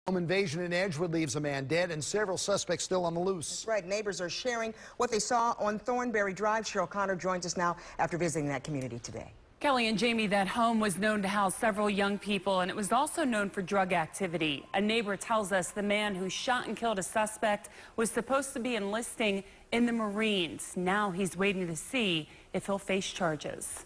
Home invasion in Edgewood leaves a man dead and several suspects still on the loose. That's right. Neighbors are sharing what they saw on Thornberry Drive. Cheryl Connor joins us now after visiting that community today. Kelly and Jamie, that home was known to house several young people, and it was also known for drug activity. A neighbor tells us the man who shot and killed a suspect was supposed to be enlisting in the Marines. Now he's waiting to see if he'll face charges.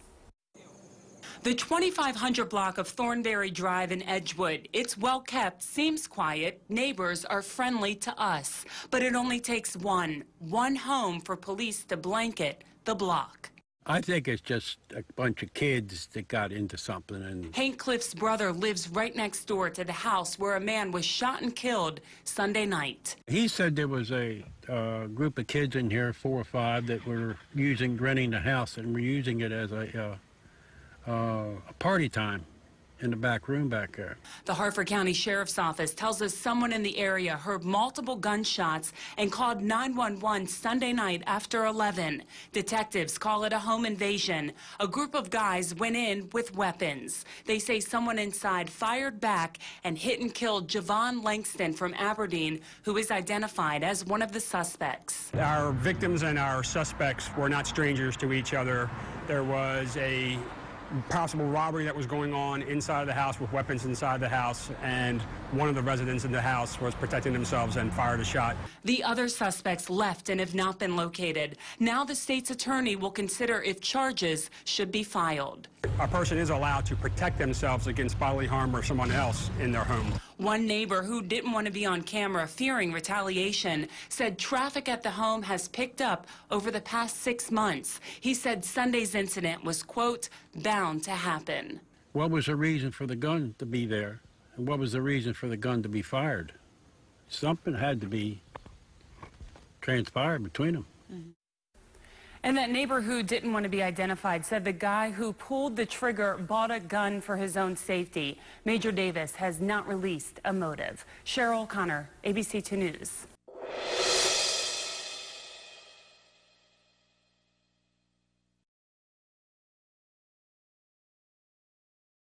The 2500 block of Thornberry Drive in Edgewood. It's well kept, seems quiet. Neighbors are friendly to us. But it only takes one home for police to blanket the block. I think it's just a bunch of kids that got into something. And Hank Cliff's brother lives right next door to the house where a man was shot and killed Sunday night. He said there was a group of kids in here, 4 or 5, that were renting the house and were using it as a party time in the back room back there. The Harford County Sheriff's Office tells us someone in the area heard multiple gunshots and called 911 Sunday night after 11. Detectives call it a home invasion. A group of guys went in with weapons. They say someone inside fired back and hit and killed Javon Langston from Aberdeen, who is identified as one of the suspects. Our victims and our suspects were not strangers to each other. There was a possible robbery that was going on inside of the house with weapons inside the house, and one of the residents in the house was protecting themselves and fired a shot. The other suspects left and have not been located. Now the state's attorney will consider if charges should be filed. A person is allowed to protect themselves against bodily harm or someone else in their home. One neighbor who didn't want to be on camera fearing retaliation said traffic at the home has picked up over the past 6 months. He said Sunday's incident was, quote, bound to happen. What was the reason for the gun to be there? And what was the reason for the gun to be fired? Something had to be transpired between them. And that neighbor who didn't want to be identified said the guy who pulled the trigger bought a gun for his own safety. Major Davis has not released a motive. Cheryl Connor, ABC 2 News.